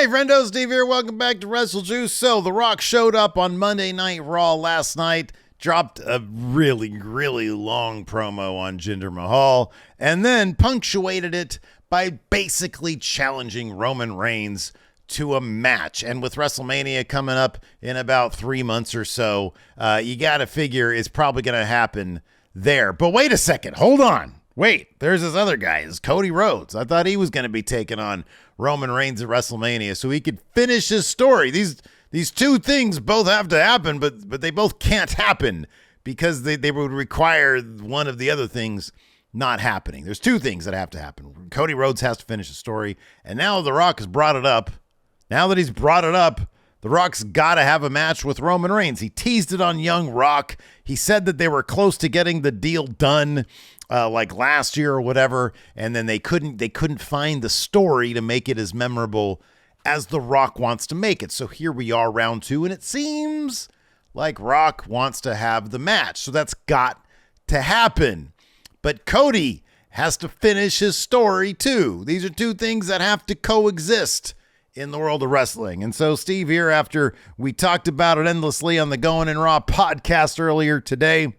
Hey, friendo, Steve here. Welcome back to Wrestle Juice. So, The Rock showed up on Monday Night Raw last night, dropped a really, really long promo on Jinder Mahal, and then punctuated it by basically challenging Roman Reigns to a match. And with WrestleMania coming up in about 3 months or so, you got to figure it's probably going to happen there. But wait a second. Hold on. Wait, there's this other guy. It's Cody Rhodes. I thought he was going to be taking on Roman Reigns at WrestleMania so he could finish his story. These two things both have to happen, but they both can't happen because they would require one of the other things not happening. There's two things that have to happen. Cody Rhodes has to finish the story, and now The Rock has brought it up. Now that he's brought it up, The Rock's got to have a match with Roman Reigns. He teased it on Young Rock. He said that they were close to getting the deal done like last year or whatever, and then they couldn't find the story to make it as memorable as The Rock wants to make it. So here we are, round 2, and it seems like Rock wants to have the match. So that's got to happen. But Cody has to finish his story too. These are two things that have to coexist in the world of wrestling. And so Steve here, after we talked about it endlessly on the Going in Raw podcast earlier today,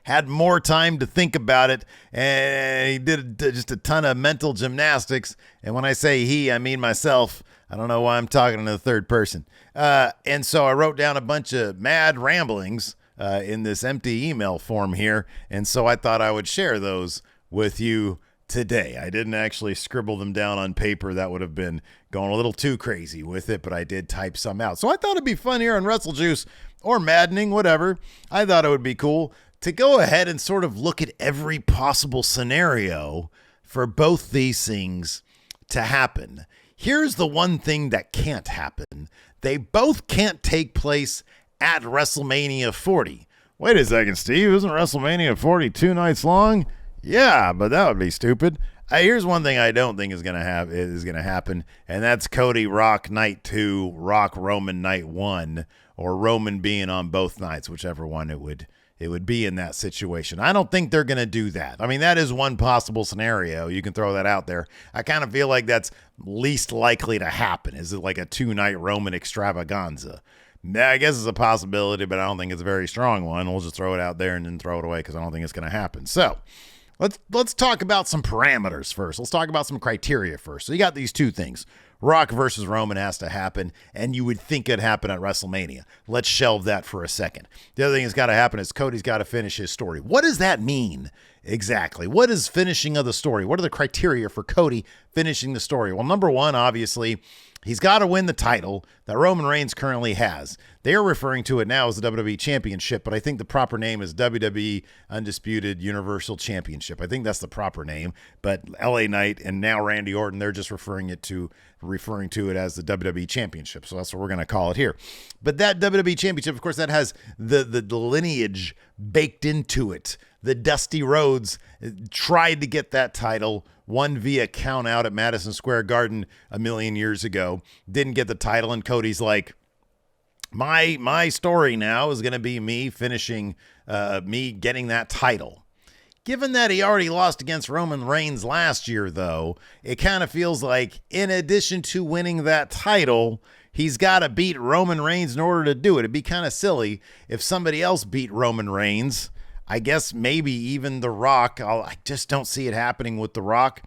had more time to think about it, and he did just a ton of mental gymnastics. And when I say he, I mean myself. I don't know why I'm talking in the third person. And so I wrote down a bunch of mad ramblings in this empty email form here, and so I thought I would share those with you today. I didn't actually scribble them down on paper. That would have been going a little too crazy with it, but I did type some out. So I thought it'd be fun here on Wrestle Juice, or maddening, whatever. I thought it would be cool to go ahead and sort of look at every possible scenario for both these things to happen. Here's the one thing that can't happen. They both can't take place at WrestleMania 40. Wait a second, Steve. Isn't WrestleMania 40 2 nights long? Yeah, but that would be stupid. Here's one thing I don't think is going to happen, and that's Cody Rock night 2, Rock Roman night 1, or Roman being on both nights, whichever one it would be in that situation. I don't think they're going to do that. I mean, that is one possible scenario. You can throw that out there. I kind of feel like that's least likely to happen. Is it like a 2-night Roman extravaganza? I guess it's a possibility, but I don't think it's a very strong one. We'll just throw it out there and then throw it away because I don't think it's going to happen. So let's talk about some parameters first. Let's talk about some criteria first. So you got these two things. Rock versus Roman has to happen, and you would think it'd happen at WrestleMania. Let's shelve that for a second. The other thing that's got to happen is Cody's got to finish his story. What does that mean exactly? What is finishing of the story? What are the criteria for Cody finishing the story? Well, number one, obviously, he's got to win the title that Roman Reigns currently has. They are referring to it now as the WWE Championship, but I think the proper name is WWE Undisputed Universal Championship. I think that's the proper name, but LA Knight and now Randy Orton, they're just referring to it as the WWE Championship. So that's what we're going to call it here. But that WWE Championship, of course, that has the lineage baked into it. The Dusty Rhodes tried to get that title, won via count out at Madison Square Garden a million years ago, didn't get the title, and Cody's like, my story now is going to be me finishing, me getting that title. Given that he already lost against Roman Reigns last year, though, it kind of feels like in addition to winning that title, he's got to beat Roman Reigns in order to do it. It'd be kind of silly if somebody else beat Roman Reigns. I guess maybe even The Rock. I just don't see it happening with The Rock.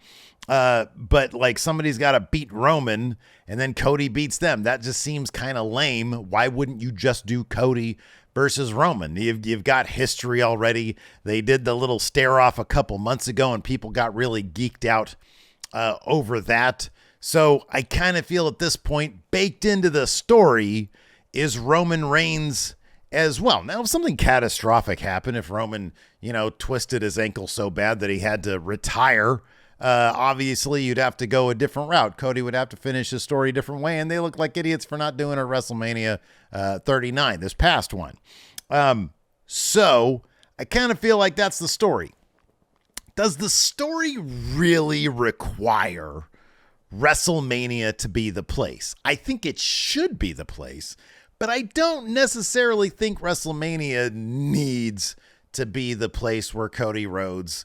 But like somebody's got to beat Roman and then Cody beats them. That just seems kind of lame. Why wouldn't you just do Cody versus Roman? You've got history already. They did the little stare off a couple months ago and people got really geeked out over that. So I kind of feel at this point baked into the story is Roman Reigns as well. Now, if something catastrophic happened, if Roman, twisted his ankle so bad that he had to retire, obviously you'd have to go a different route. Cody would have to finish his story a different way, and they look like idiots for not doing it at WrestleMania 39, this past one. So I kind of feel like that's the story. Does the story really require WrestleMania to be the place? I think it should be the place, but I don't necessarily think WrestleMania needs to be the place where Cody Rhodes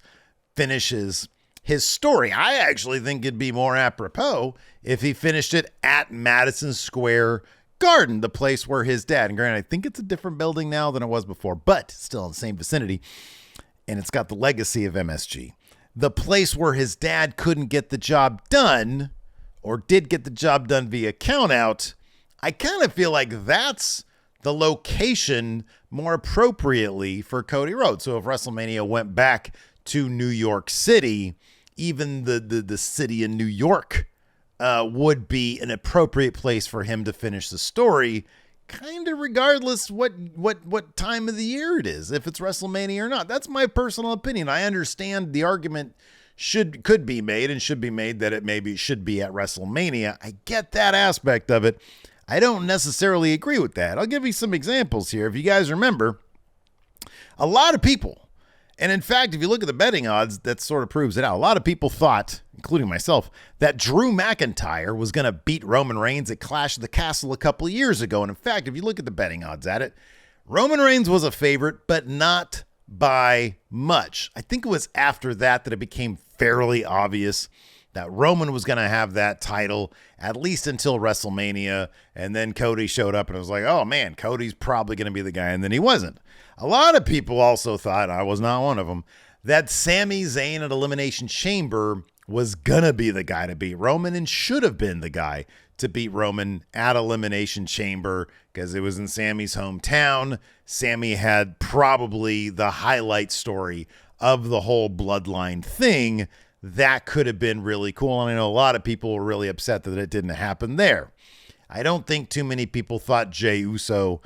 finishes his story. I actually think it'd be more apropos if he finished it at Madison Square Garden, the place where his dad, and granted, I think it's a different building now than it was before, but still in the same vicinity, and it's got the legacy of MSG. The place where his dad couldn't get the job done, or did get the job done via countout. I kind of feel like that's the location more appropriately for Cody Rhodes. So if WrestleMania went back to New York City, even the city in New York would be an appropriate place for him to finish the story, kind of regardless what time of the year it is, if it's WrestleMania or not. That's my personal opinion. I understand the argument could be made and should be made that it maybe should be at WrestleMania. I get that aspect of it. I don't necessarily agree with that. I'll give you some examples here. If you guys remember, a lot of people, and in fact, if you look at the betting odds, that sort of proves it out. A lot of people thought, including myself, that Drew McIntyre was going to beat Roman Reigns at Clash of the Castle a couple of years ago. And in fact, if you look at the betting odds at it, Roman Reigns was a favorite, but not by much. I think it was after that it became fairly obvious that Roman was going to have that title at least until WrestleMania. And then Cody showed up and it was like, oh man, Cody's probably going to be the guy. And then he wasn't. A lot of people also thought, I was not one of them, that Sami Zayn at Elimination Chamber was going to be the guy to beat Roman and should have been the guy to beat Roman at Elimination Chamber because it was in Sami's hometown. Sami had probably the highlight story of the whole bloodline thing. That could have been really cool. And I know a lot of people were really upset that it didn't happen there. I don't think too many people thought Jey Uso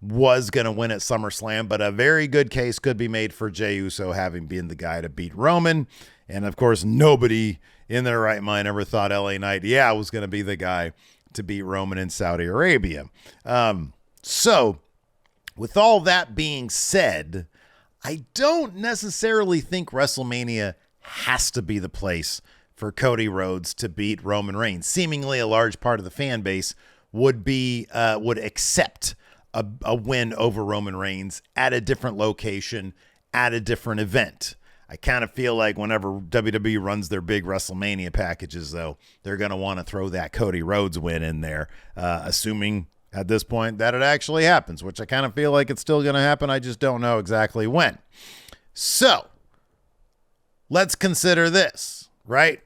was going to win at SummerSlam, but a very good case could be made for Jey Uso having been the guy to beat Roman. And of course, nobody in their right mind ever thought LA Knight, was going to be the guy to beat Roman in Saudi Arabia. So with all that being said, I don't necessarily think WrestleMania has to be the place for Cody Rhodes to beat Roman Reigns. Seemingly a large part of the fan base would accept a win over Roman Reigns at a different location, at a different event. I kind of feel like whenever WWE runs their big WrestleMania packages, though, they're going to want to throw that Cody Rhodes win in there, assuming at this point that it actually happens, which I kind of feel like it's still going to happen. I just don't know exactly when. So let's consider this, right?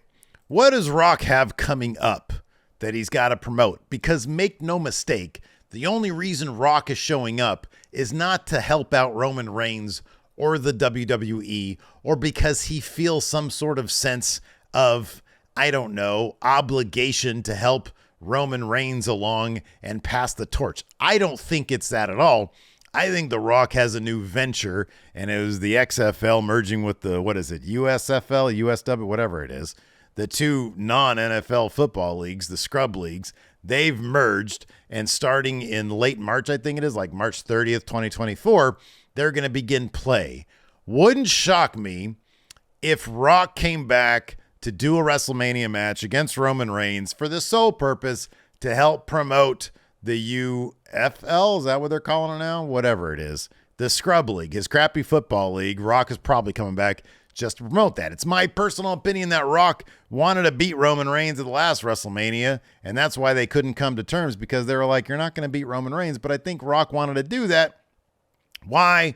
What does Rock have coming up that he's got to promote? Because make no mistake, the only reason Rock is showing up is not to help out Roman Reigns or the WWE, or because he feels some sort of sense of, I don't know, obligation to help Roman Reigns along and pass the torch. I don't think it's that at all. I think The Rock has a new venture, and it was the XFL merging with the, USFL, USW, whatever it is, the two non-NFL football leagues, the scrub leagues. They've merged, and starting in late March, I think it is, like March 30th, 2024, they're going to begin play. Wouldn't shock me if Rock came back to do a WrestleMania match against Roman Reigns for the sole purpose to help promote the UFL. Is that what they're calling it now? Whatever it is. The Scrub League, his crappy football league. Rock is probably coming back just to promote that. It's my personal opinion that Rock wanted to beat Roman Reigns at the last WrestleMania, and that's why they couldn't come to terms, because they were like, you're not going to beat Roman Reigns. But I think Rock wanted to do that. Why?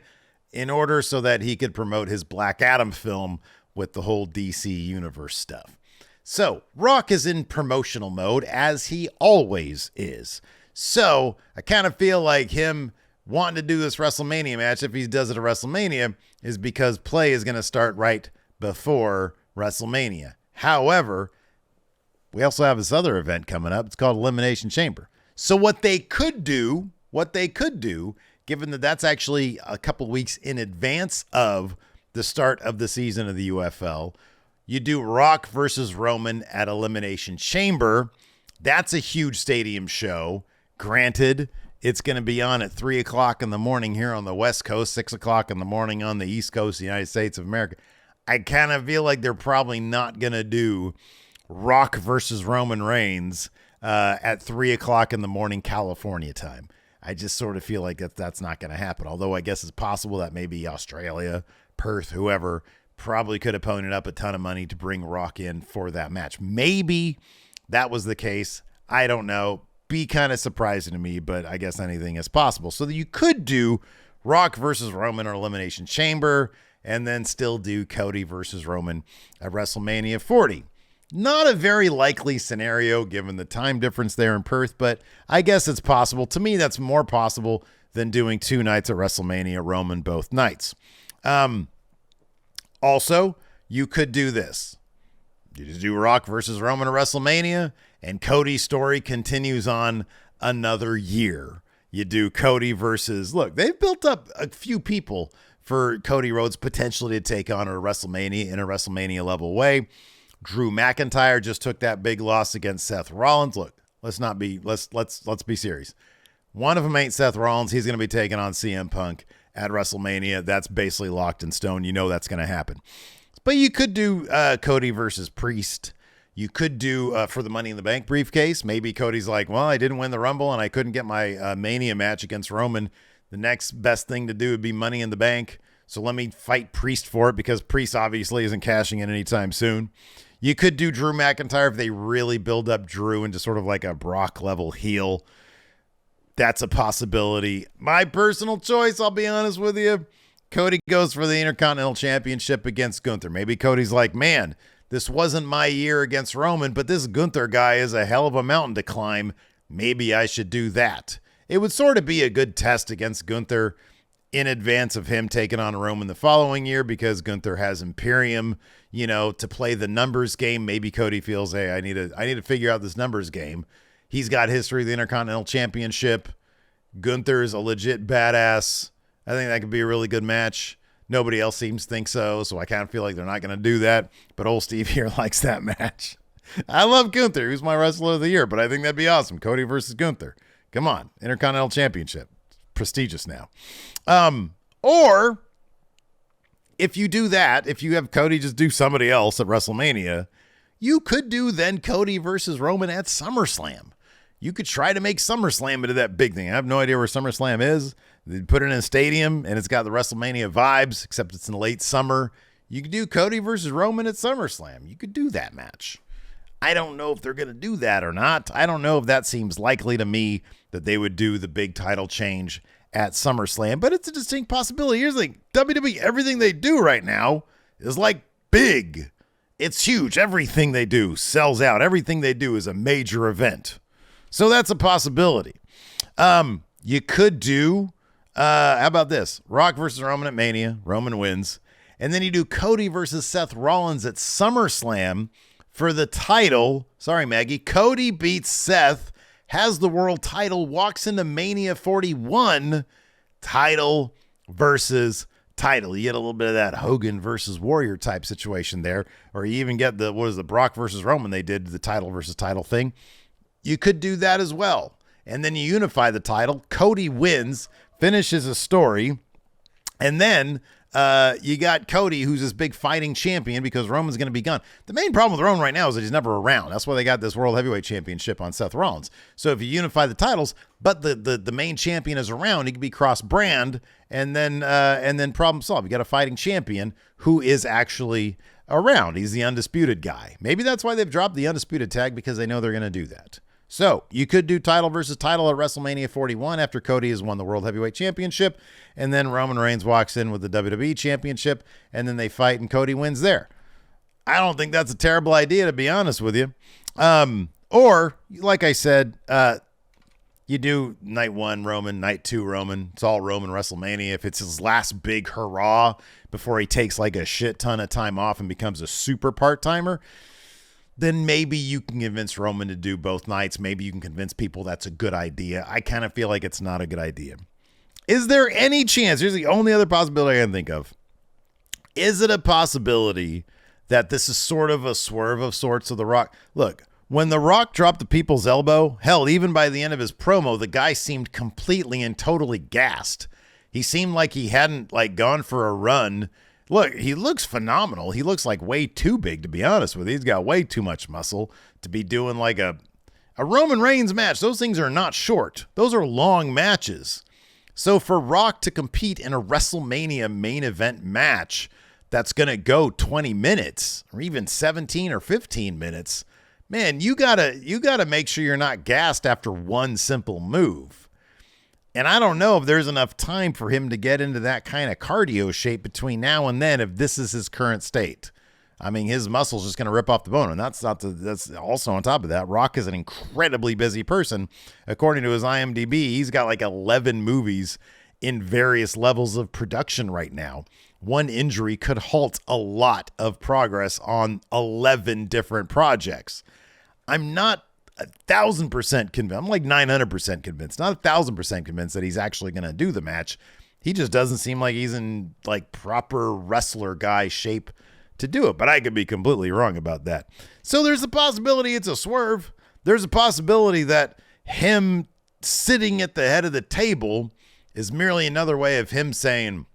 In order so that he could promote his Black Adam film with the whole DC Universe stuff. So Rock is in promotional mode, as he always is. So I kind of feel like him wanting to do this WrestleMania match, if he does it at WrestleMania, is because play is going to start right before WrestleMania. However, we also have this other event coming up. It's called Elimination Chamber. So what they could do, given that that's actually a couple weeks in advance of the start of the season of the UFL, you do Rock versus Roman at Elimination Chamber. That's a huge stadium show. Granted, it's going to be on at 3 o'clock in the morning here on the West Coast, 6 o'clock in the morning on the East Coast of the United States of America. I kind of feel like they're probably not going to do Rock versus Roman Reigns at 3 o'clock in the morning California time. I just sort of feel like that's not going to happen. Although I guess it's possible that maybe Australia, Perth, whoever probably could have ponied up a ton of money to bring Rock in for that match. Maybe that was the case. I don't know. Be kind of surprising to me, but I guess anything is possible. So that you could do Rock versus Roman or Elimination Chamber, and then still do Cody versus Roman at WrestleMania 40. Not a very likely scenario given the time difference there in Perth, but I guess it's possible. To me, that's more possible than doing 2 nights at WrestleMania Roman both nights. Also, you could do this. You just do Rock versus Roman at WrestleMania, and Cody's story continues on another year. You do Cody versus... Look, they've built up a few people for Cody Rhodes potentially to take on at WrestleMania in a WrestleMania level way. Drew McIntyre just took that big loss against Seth Rollins. Look, let's be serious. One of them ain't Seth Rollins. He's going to be taking on CM Punk at WrestleMania. That's basically locked in stone. You know that's going to happen. But you could do Cody versus Priest. You could do for the Money in the Bank briefcase. Maybe Cody's like, well, I didn't win the Rumble and I couldn't get my Mania match against Roman. The next best thing to do would be Money in the Bank. So let me fight Priest for it, because Priest obviously isn't cashing in anytime soon. You could do Drew McIntyre if they really build up Drew into sort of like a Brock level heel. That's a possibility. My personal choice, I'll be honest with you, Cody goes for the Intercontinental Championship against Gunther. Maybe Cody's like, man, this wasn't my year against Roman, but this Gunther guy is a hell of a mountain to climb. Maybe I should do that. It would sort of be a good test against Gunther in advance of him taking on Roman the following year, because Gunther has Imperium, to play the numbers game. Maybe Cody feels, hey, I need to figure out this numbers game. He's got history of the Intercontinental Championship. Gunther's a legit badass. I think that could be a really good match. Nobody else seems to think so I kind of feel like they're not going to do that. But old Steve here likes that match. I love Gunther. He's my wrestler of the year, but I think that'd be awesome. Cody versus Gunther. Come on. Intercontinental Championship. Prestigious now. Or if you do that, if you have Cody just do somebody else at WrestleMania, you could do then Cody versus Roman at SummerSlam. You could try to make SummerSlam into that big thing. I have no idea where SummerSlam is. They put it in a stadium, and it's got the WrestleMania vibes, except it's in the late summer. You could do Cody versus Roman at SummerSlam. You could do that match. I don't know if they're going to do that or not. I don't know if that seems likely to me that they would do the big title change at SummerSlam, but it's a distinct possibility. Here's the thing. WWE, everything they do right now is like big. It's huge. Everything they do sells out. Everything they do is a major event. So that's a possibility. You could do, how about this? Rock versus Roman at Mania. Roman wins. And then you do Cody versus Seth Rollins at SummerSlam for the title. Sorry, Maggie. Cody beats Seth, has the world title, walks into Mania 41, title versus title. You get a little bit of that Hogan versus Warrior type situation there. Or you even get the Brock versus Roman they did, the title versus title thing. You could do that as well. And then you unify the title. Cody wins, finishes a story. And then you got Cody, who's this big fighting champion, because Roman's going to be gone. The main problem with Roman right now is that he's never around. That's why they got this World Heavyweight Championship on Seth Rollins. So if you unify the titles, but the main champion is around, he could be cross-brand, and then problem solved. You got a fighting champion who is actually around. He's the undisputed guy. Maybe that's why they've dropped the undisputed tag, because they know they're going to do that. So you could do title versus title at WrestleMania 41 after Cody has won the World Heavyweight Championship, and then Roman Reigns walks in with the WWE Championship, and then they fight and Cody wins there. I don't think that's a terrible idea, to be honest with you. Or, like I said, you do night 1 Roman, night 2 Roman. It's all Roman WrestleMania. If it's his last big hurrah before he takes like a shit ton of time off and becomes a super part-timer, then maybe you can convince Roman to do both nights. Maybe you can convince people that's a good idea. I kind of feel like it's not a good idea. Is there any chance? Here's the only other possibility I can think of. Is it a possibility that this is sort of a swerve of sorts of The Rock? Look, when The Rock dropped the people's elbow, hell, even by the end of his promo, the guy seemed completely and totally gassed. He seemed like he hadn't gone for a run. Look, he looks phenomenal. He looks like way too big, to be honest with you. He's got way too much muscle to be doing like a Roman Reigns match. Those things are not short. Those are long matches. So for Rock to compete in a WrestleMania main event match, that's going to go 20 minutes or even 17 or 15 minutes, man, you gotta make sure you're not gassed after one simple move. And I don't know if there's enough time for him to get into that kind of cardio shape between now and then if this is his current state. I mean, his muscle's just going to rip off the bone. And that's also on top of that. Rock is an incredibly busy person. According to his IMDb, he's got like 11 movies in various levels of production right now. One injury could halt a lot of progress on 11 different projects. I'm not 1,000% convinced. I'm like 900% convinced, not 1,000% convinced that he's actually going to do the match. He just doesn't seem like he's in like proper wrestler guy shape to do it, but I could be completely wrong about that. So there's a possibility it's a swerve. There's a possibility that him sitting at the head of the table is merely another way of him saying,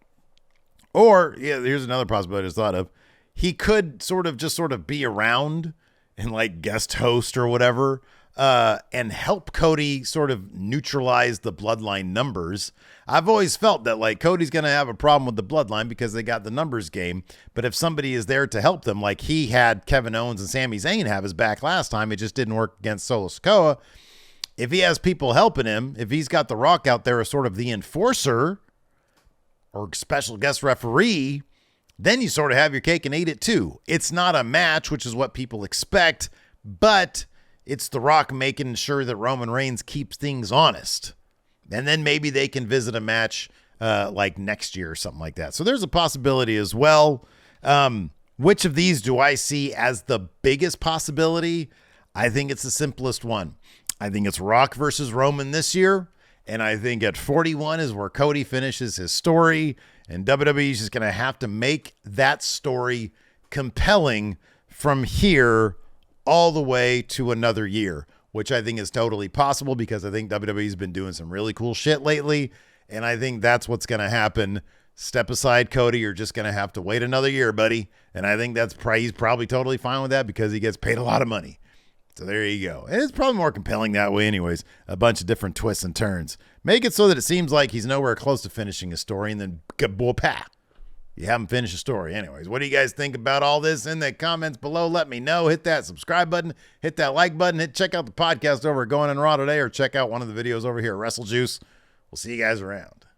or yeah, here's another possibility I just thought of. He could sort of be around and like guest host or whatever, and help Cody sort of neutralize the bloodline numbers. I've always felt that like Cody's going to have a problem with the bloodline because they got the numbers game. But if somebody is there to help them, like he had Kevin Owens and Sami Zayn have his back last time, it just didn't work against Solo Sikoa. If he has people helping him, if he's got The Rock out there as sort of the enforcer or special guest referee, then you sort of have your cake and eat it too. It's not a match, which is what people expect, but it's The Rock making sure that Roman Reigns keeps things honest. And then maybe they can visit a match like next year or something like that. So there's a possibility as well. Which of these do I see as the biggest possibility? I think it's the simplest one. I think it's Rock versus Roman this year. And I think at 41 is where Cody finishes his story. And WWE is just going to have to make that story compelling from here all the way to another year, which I think is totally possible because I think WWE's been doing some really cool shit lately. And I think that's what's going to happen. Step aside, Cody. You're just going to have to wait another year, buddy. And I think he's probably totally fine with that because he gets paid a lot of money. So there you go. And it's probably more compelling that way anyways. A bunch of different twists and turns. Make it so that it seems like he's nowhere close to finishing a story and then kaboom, you haven't finished a story. Anyways, what do you guys think about all this? In the comments below, let me know. Hit that subscribe button. Hit that like button. Check out the podcast over at Going on Raw today or check out one of the videos over here at WrestleJuice. We'll see you guys around.